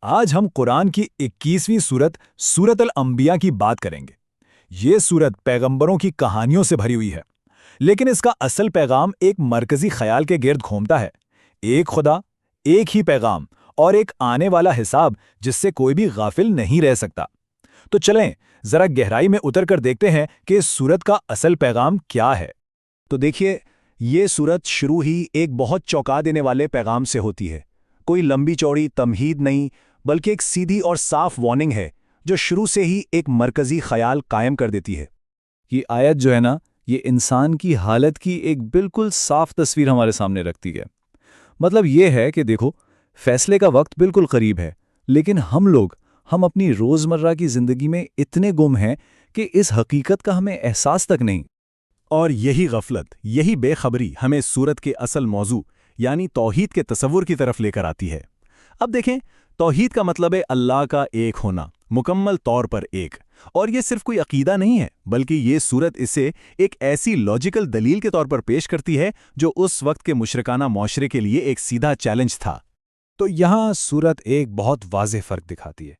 آج ہم قرآن کی 21ویں سورت سورۃ الانبیاء کی بات کریں گے۔ یہ سورت پیغمبروں کی کہانیوں سے بھری ہوئی ہے، لیکن اس کا اصل پیغام ایک مرکزی خیال کے گرد گھومتا ہے: ایک خدا، ایک ہی پیغام اور ایک آنے والا حساب جس سے کوئی بھی غافل نہیں رہ سکتا۔ تو چلیں ذرا گہرائی میں اتر کر دیکھتے ہیں کہ اس سورت کا اصل پیغام کیا ہے۔ تو دیکھیے، یہ سورت شروع ہی ایک بہت چونکا دینے والے پیغام سے ہوتی ہے۔ کوئی لمبی چوڑی تمہید نہیں، بلکہ ایک سیدھی اور صاف وارننگ ہے جو شروع سے ہی ایک مرکزی خیال قائم کر دیتی ہے۔ یہ آیت جو ہے نا، یہ انسان کی حالت کی ایک بالکل صاف تصویر ہمارے سامنے رکھتی ہے۔ مطلب یہ ہے کہ دیکھو، فیصلے کا وقت بالکل قریب ہے، لیکن ہم اپنی روزمرہ کی زندگی میں اتنے گم ہیں کہ اس حقیقت کا ہمیں احساس تک نہیں۔ اور یہی غفلت، یہی بے خبری ہمیں سورت کے اصل موضوع یعنی توحید کے تصور کی طرف لے کر آتی ہے۔ اب دیکھیں، توحید کا مطلب ہے اللہ کا ایک ہونا، مکمل طور پر ایک۔ اور یہ صرف کوئی عقیدہ نہیں ہے، بلکہ یہ سورت اسے ایک ایسی لاجیکل دلیل کے طور پر پیش کرتی ہے جو اس وقت کے مشرکانہ معاشرے کے لیے ایک سیدھا چیلنج تھا۔ تو یہاں سورت ایک بہت واضح فرق دکھاتی ہے۔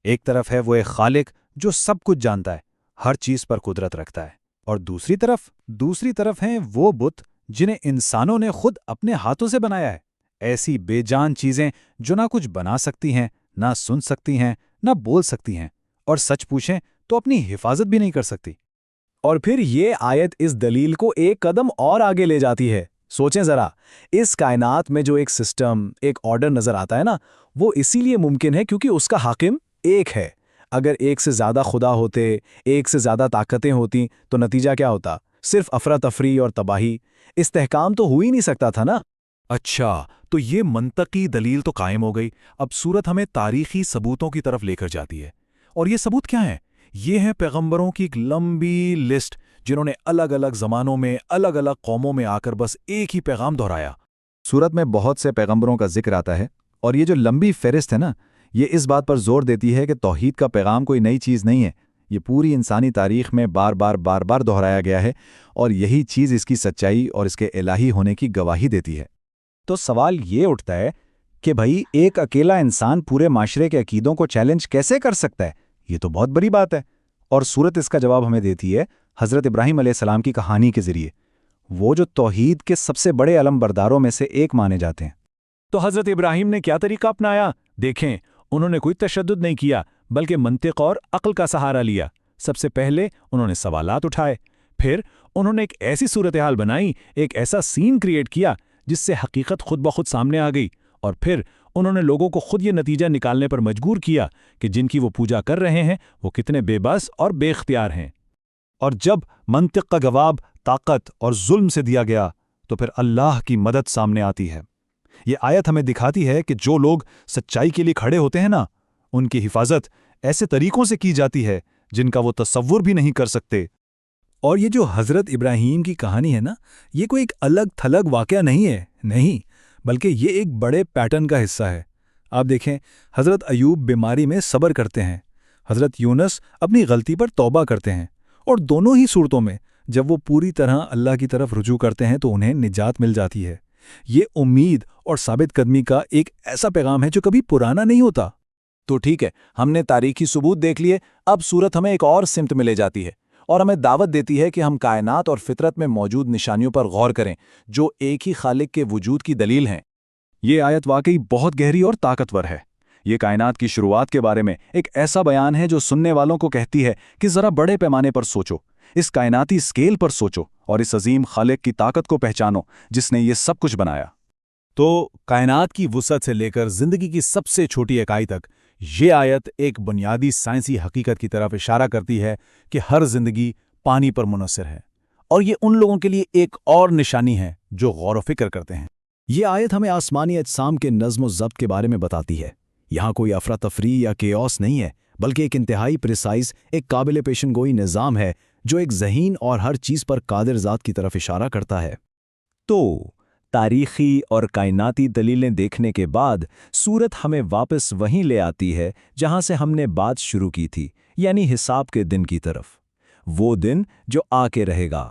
ایک طرف ہے وہ ایک خالق جو سب کچھ جانتا ہے، ہر چیز پر قدرت رکھتا ہے، اور دوسری طرف ہیں وہ بت جنہیں انسانوں نے خود اپنے ہاتھوں سے بنایا ہے۔ ایسی بے جان چیزیں جو نہ کچھ بنا سکتی ہیں، نہ سن سکتی ہیں، نہ بول سکتی ہیں، اور سچ پوچھیں تو اپنی حفاظت بھی نہیں کر سکتی۔ اور پھر یہ آیت اس دلیل کو ایک قدم اور آگے لے جاتی ہے۔ سوچیں ذرا، اس کائنات میں جو ایک سسٹم، ایک آرڈر نظر آتا ہے نا، وہ اسی لیے ممکن ہے کیونکہ اس کا حاکم ایک ہے۔ اگر ایک سے زیادہ خدا ہوتے، ایک سے زیادہ طاقتیں ہوتی، تو نتیجہ کیا ہوتا؟ صرف افراتفری اور تباہی۔ استحکام تو ہو ہی نہیں سکتا تھا نا۔ اچھا، تو یہ منطقی دلیل تو قائم ہو گئی۔ اب سورت ہمیں تاریخی ثبوتوں کی طرف لے کر جاتی ہے، اور یہ ثبوت کیا ہیں؟ یہ ہیں پیغمبروں کی ایک لمبی لسٹ جنہوں نے الگ الگ زمانوں میں الگ الگ قوموں میں آ کر بس ایک ہی پیغام دہرایا۔ سورت میں بہت سے پیغمبروں کا ذکر آتا ہے، اور یہ جو لمبی فہرست ہے نا، یہ اس بات پر زور دیتی ہے کہ توحید کا پیغام کوئی نئی چیز نہیں ہے۔ یہ پوری انسانی تاریخ میں بار بار دہرایا گیا ہے، اور یہی چیز اس کی سچائی اور اس کے الہی ہونے کی گواہی دیتی ہے۔ تو سوال یہ اٹھتا ہے کہ بھائی، ایک اکیلا انسان پورے معاشرے کے عقیدوں کو چیلنج کیسے کر سکتا ہے؟ یہ تو بہت بڑی بات ہے۔ اور سورت اس کا جواب ہمیں دیتی ہے حضرت ابراہیم علیہ السلام کی کہانی کے ذریعے، وہ جو توحید کے سب سے بڑے علم برداروں میں سے ایک مانے جاتے ہیں۔ تو حضرت ابراہیم نے کیا طریقہ اپنایا؟ دیکھیں، انہوں نے کوئی تشدد نہیں کیا، بلکہ منطق اور عقل کا سہارا لیا۔ سب سے پہلے انہوں نے سوالات اٹھائے، پھر انہوں نے ایک ایسی صورتحال بنائی، ایک ایسا سین کریٹ کیا جس سے حقیقت خود بخود سامنے آ گئی، اور پھر انہوں نے لوگوں کو خود یہ نتیجہ نکالنے پر مجبور کیا کہ جن کی وہ پوجا کر رہے ہیں وہ کتنے بے بس اور بے اختیار ہیں۔ اور جب منطق کا جواب طاقت اور ظلم سے دیا گیا تو پھر اللہ کی مدد سامنے آتی ہے۔ یہ آیت ہمیں دکھاتی ہے کہ جو لوگ سچائی کے لیے کھڑے ہوتے ہیں نا، ان کی حفاظت ایسے طریقوں سے کی جاتی ہے جن کا وہ تصور بھی نہیں کر سکتے۔ اور یہ جو حضرت ابراہیم کی کہانی ہے نا، یہ کوئی ایک الگ تھلگ واقعہ نہیں، بلکہ یہ ایک بڑے پیٹرن کا حصہ ہے۔ آپ دیکھیں، حضرت ایوب بیماری میں صبر کرتے ہیں، حضرت یونس اپنی غلطی پر توبہ کرتے ہیں، اور دونوں ہی صورتوں میں جب وہ پوری طرح اللہ کی طرف رجوع کرتے ہیں تو انہیں نجات مل جاتی ہے۔ یہ امید اور ثابت قدمی کا ایک ایسا پیغام ہے جو کبھی پرانا نہیں ہوتا۔ تو ٹھیک ہے، ہم نے تاریخی ثبوت دیکھ لیے، اب سورت ہمیں ایک اور سمت میں لے جاتی ہے، اور ہمیں دعوت دیتی ہے کہ ہم کائنات اور فطرت میں موجود نشانیوں پر غور کریں جو ایک ہی خالق کے وجود کی دلیل ہیں۔ یہ آیت واقعی بہت گہری اور طاقتور ہے۔ یہ کائنات کی شروعات کے بارے میں ایک ایسا بیان ہے جو سننے والوں کو کہتی ہے کہ ذرا بڑے پیمانے پر سوچو، اس کائناتی اسکیل پر سوچو، اور اس عظیم خالق کی طاقت کو پہچانو جس نے یہ سب کچھ بنایا۔ تو کائنات کی وسعت سے لے کر زندگی کی سب سے چھوٹی اکائی تک یہ آیت ایک بنیادی سائنسی حقیقت کی طرف اشارہ کرتی ہے کہ ہر زندگی پانی پر منحصر ہے، اور یہ ان لوگوں کے لیے ایک اور نشانی ہے جو غور و فکر کرتے ہیں۔ یہ آیت ہمیں آسمانی اجسام کے نظم و ضبط کے بارے میں بتاتی ہے۔ یہاں کوئی افراتفری یا کیوس نہیں ہے، بلکہ ایک انتہائی پریسائز، ایک قابل پیشن گوئی نظام ہے جو ایک ذہین اور ہر چیز پر قادر ذات کی طرف اشارہ کرتا ہے۔ تو تاریخی اور کائناتی دلیلیں دیکھنے کے بعد سورت ہمیں واپس وہیں لے آتی ہے جہاں سے ہم نے بات شروع کی تھی، یعنی حساب کے دن کی طرف، وہ دن جو آ کے رہے گا۔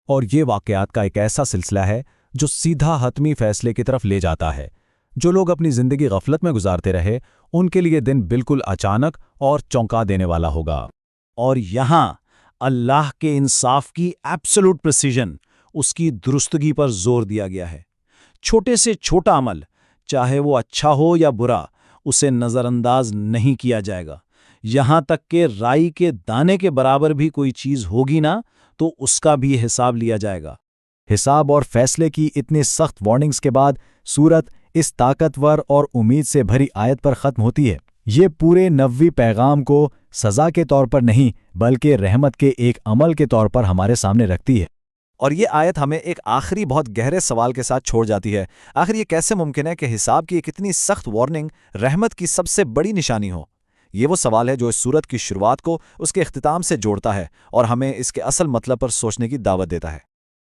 اور یہ واقعات کا ایک ایسا سلسلہ ہے جو سیدھا حتمی فیصلے کی طرف لے جاتا ہے۔ جو لوگ اپنی زندگی غفلت میں گزارتے رہے ان کے لیے دن بالکل اچانک اور چونکا دینے والا ہوگا۔ اور یہاں اللہ کے انصاف کی ایبسولوٹ پریسیژن، اس کی درستگی پر زور دیا گیا ہے۔ چھوٹے سے چھوٹا عمل، چاہے وہ اچھا ہو یا برا، اسے نظر انداز نہیں کیا جائے گا۔ یہاں تک کہ رائی کے دانے کے برابر بھی کوئی چیز ہوگی نا تو اس کا بھی حساب لیا جائے گا۔ حساب اور فیصلے کی اتنی سخت وارننگز کے بعد سورت اس طاقتور اور امید سے بھری آیت پر ختم ہوتی ہے۔ یہ پورے نبوی پیغام کو سزا کے طور پر نہیں بلکہ رحمت کے ایک عمل کے طور پر ہمارے سامنے رکھتی ہے۔ اور یہ آیت ہمیں ایک آخری بہت گہرے سوال کے ساتھ چھوڑ جاتی ہے۔ آخر یہ کیسے ممکن ہے کہ حساب کی ایک اتنی سخت وارننگ رحمت کی سب سے بڑی نشانی ہو؟ یہ وہ سوال ہے جو اس سورت کی شروعات کو اس کے اختتام سے جوڑتا ہے اور ہمیں اس کے اصل مطلب پر سوچنے کی دعوت دیتا ہے۔